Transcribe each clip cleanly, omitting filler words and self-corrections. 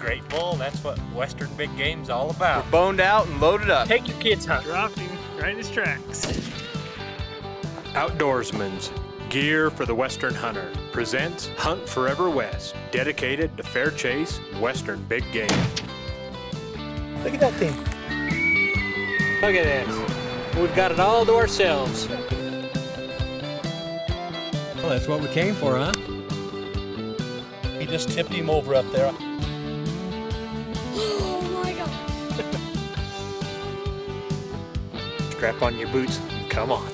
great bull. That's what Western big game's all about. We're boned out and loaded up. Take your kids hunting. Dropped him right in his tracks. Outdoorsman's Gear for the Western Hunter presents Hunt Forever West, dedicated to fair chase, Western big game. Look at that thing. Look at this. We've got it all to ourselves. Well, that's what we came for, huh? He just tipped him over up there. Oh my God. Strap on your boots, come on.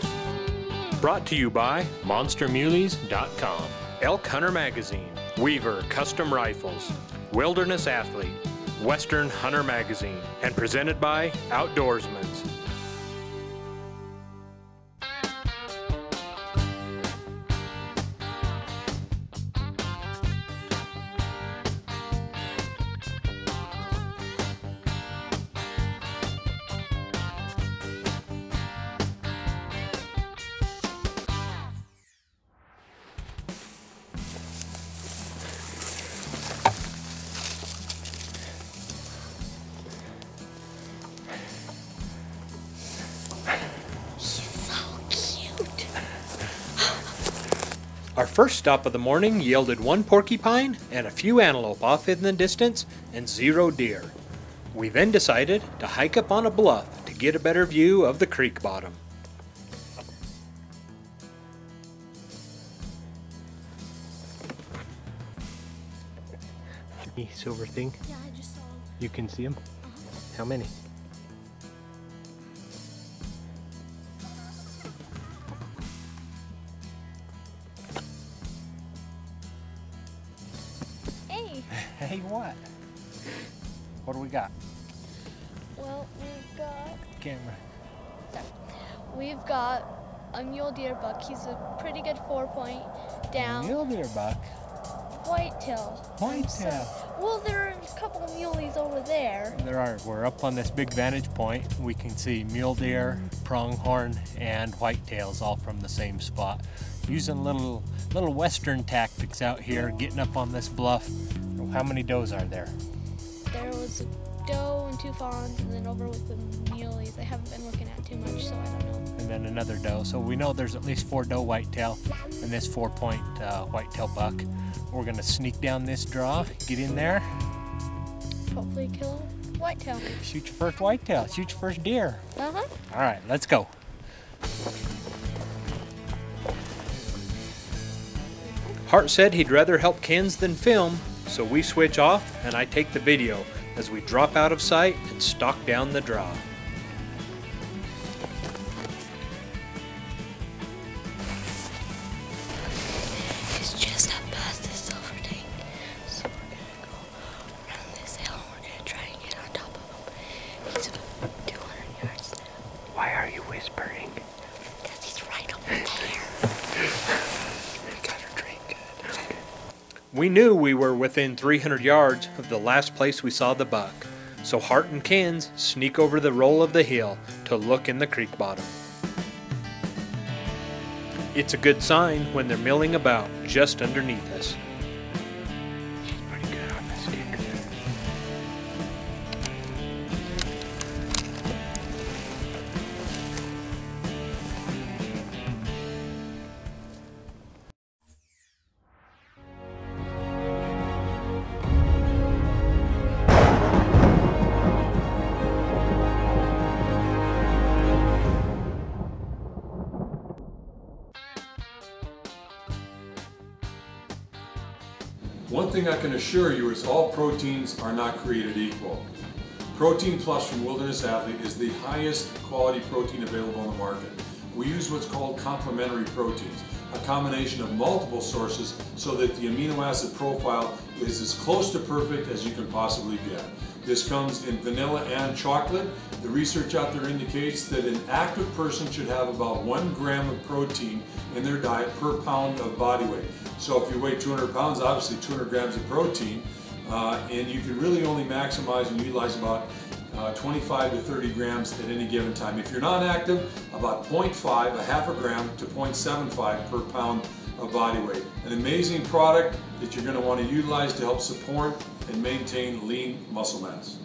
Brought to you by MonsterMuleys.com, Elk Hunter Magazine, Weaver Custom Rifles, Wilderness Athlete, Western Hunter Magazine, and presented by Outdoorsman's. Our first stop of the morning yielded 1 porcupine and a few antelope off in the distance and 0 deer. We then decided to hike up on a bluff to get a better view of the creek bottom. Silver thing? Yeah, I just saw him. You can see them? How many? Hey. Hey, what? What do we got? Well, we've got Camera. we've got a mule deer buck. He's a pretty good 4-point down. Mule deer buck. Whitetail. Whitetail. Well, there are a couple of muleys over there. There are. We're up on this big vantage point. We can see mule deer, pronghorn, and whitetails all from the same spot. Using little Western tactics out here, getting up on this bluff. How many does are there? There was a doe and 2 fawns, and then over with the muleys. I haven't been looking at too much, so I don't know. And then another doe. So we know there's at least 4 doe whitetail and this 4-point whitetail buck. We're gonna sneak down this draw, get in there, Hopefully kill a whitetail. shoot your first whitetail, shoot your first deer. Uh-huh. All right, let's go. Hart said he'd rather help Kens than film, so we switch off and I take the video as we drop out of sight and stalk down the draw. It's just up past this silver tank. So we're gonna go around this hill and we're gonna try and get on top of him. He's about 200 yards now. Why are you whispering? Because he's right over there. Got her drink good. We knew we were within 300 yards of the last place we saw the buck, so Hart and Kens sneak over the roll of the hill to look in the creek bottom. It's a good sign when they're milling about just underneath us. She's pretty good on this kick. One thing I can assure you is all proteins are not created equal. Protein Plus from Wilderness Athlete is the highest quality protein available on the market. We use what's called complementary proteins, a combination of multiple sources so that the amino acid profile is as close to perfect as you can possibly get. This comes in vanilla and chocolate. The research out there indicates that an active person should have about 1 gram of protein in their diet per pound of body weight. So if you weigh 200 pounds, obviously 200 grams of protein, and you can really only maximize and utilize about 25 to 30 grams at any given time. If you're not active, about 0.5, a half a gram to 0.75 per pound of body weight. An amazing product that you're going to want to utilize to help support and maintain lean muscle mass.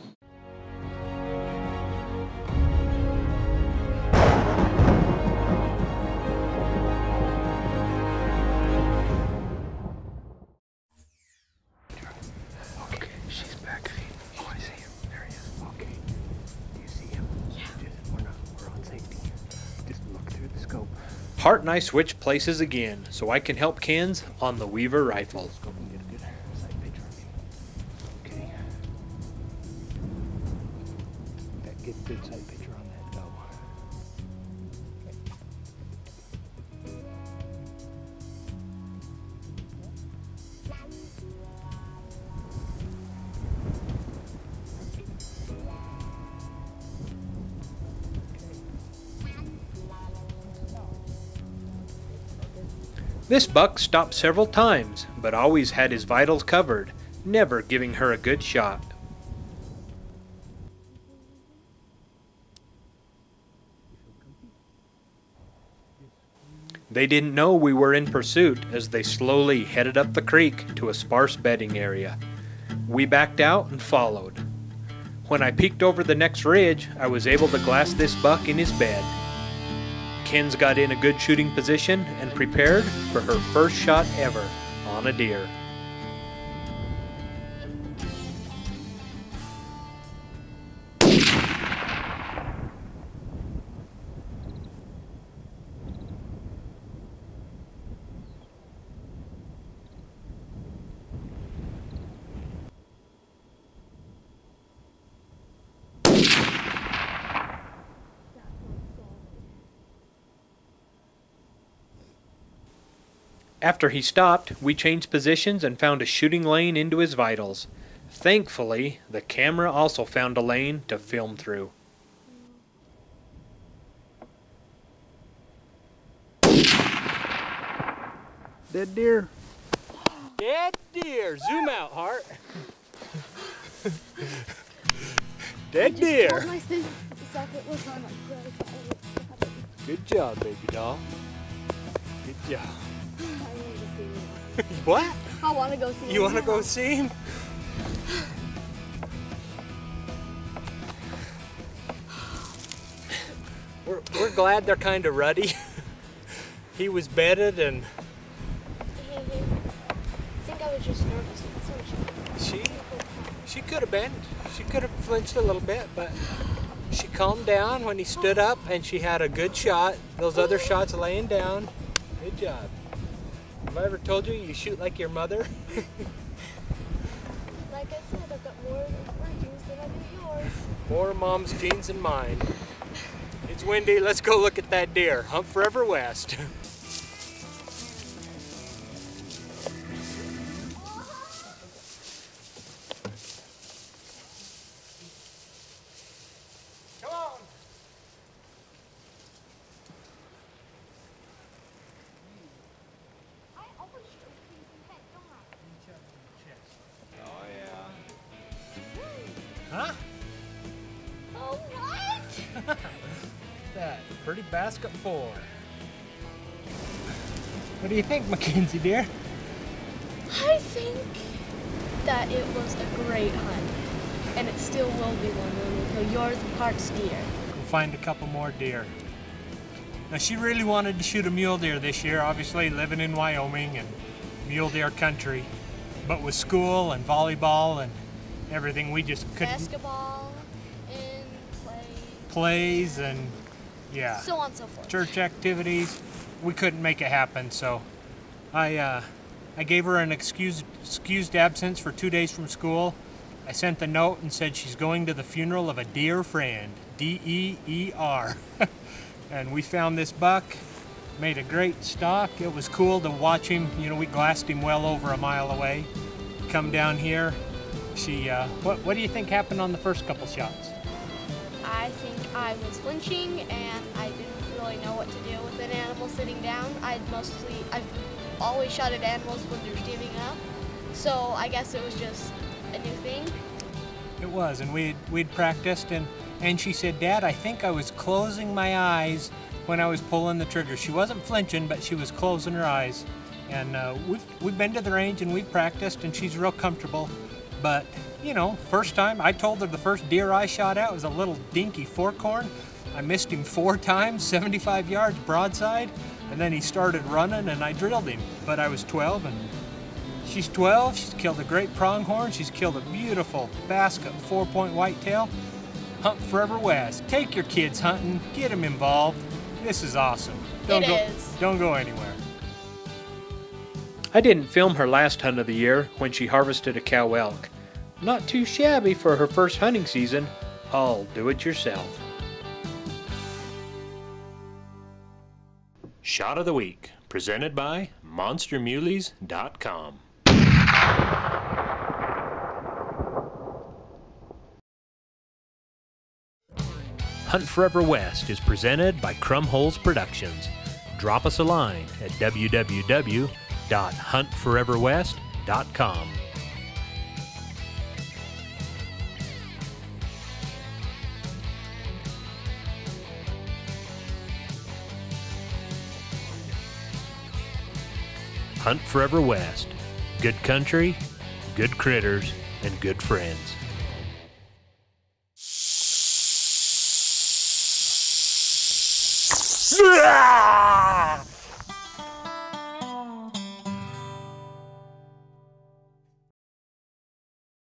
Hart and I switched places again so I can help Ken's on the Weaver rifle. Get a good sight picture on that doe. This buck stopped several times, but always had his vitals covered, never giving her a good shot. They didn't know we were in pursuit as they slowly headed up the creek to a sparse bedding area. We backed out and followed. When I peeked over the next ridge, I was able to glass this buck in his bed. Ken's got in a good shooting position and prepared for her first shot ever on a deer. After he stopped, we changed positions and found a shooting lane into his vitals. Thankfully, the camera also found a lane to film through. Dead deer. Dead deer. Zoom out, Hart. Dead deer. Good job, baby doll. Good job. What? I want to go see him. You want to go see him? We're glad they're kind of ruddy. He was bedded and... I think I was just nervous. She could have been. She could have flinched a little bit, but she calmed down when he stood up and she had a good shot. Those other shots laying down. Good job. Have I ever told you you shoot like your mother? Like I said, I've got more genes than I do yours. More mom's genes than mine. It's windy. Let's go look at that deer. Hunt Forever West. Huh? Oh, what? That pretty basket full. What do you think, Mackenzie dear? I think that it was a great hunt, and it still will be one when we kill yours and Hart's deer. We'll find a couple more deer. Now she really wanted to shoot a mule deer this year, obviously living in Wyoming and mule deer country. But with school and volleyball and everything, we just couldn't. Basketball and plays and yeah. So on and so forth. Church activities, we couldn't make it happen. So I gave her an excused absence for 2 days from school. I sent the note and said she's going to the funeral of a dear friend, D-E-E-R. And we found this buck, made a great stalk. It was cool to watch him. You know, we glassed him well over a mile away. Come down here. She, what do you think happened on the first couple shots? I think I was flinching and I didn't really know what to do with an animal sitting down. I've always shot at animals when they're standing up. So I guess it was just a new thing. It was, and we'd practiced, and she said, Dad, I think I was closing my eyes when I was pulling the trigger. She wasn't flinching, but she was closing her eyes. And we've been to the range and we've practiced, and she's real comfortable. But, you know, first time, I told her the first deer I shot at was a little dinky forkhorn. I missed him 4 times, 75 yards broadside, and then he started running and I drilled him. But I was 12, and she's 12. She's killed a great pronghorn. She's killed a beautiful basket 4-point whitetail. Hunt Forever West. Take your kids hunting. Get them involved. This is awesome. Don't go anywhere. I didn't film her last hunt of the year when she harvested a cow elk. Not too shabby for her first hunting season. All do it yourself. Shot of the Week, presented by MonsterMuleys.com. Hunt Forever West is presented by Crumholes Productions. Drop us a line at www.huntforeverwest.com. Hunt Forever West. Good country, good critters, and good friends.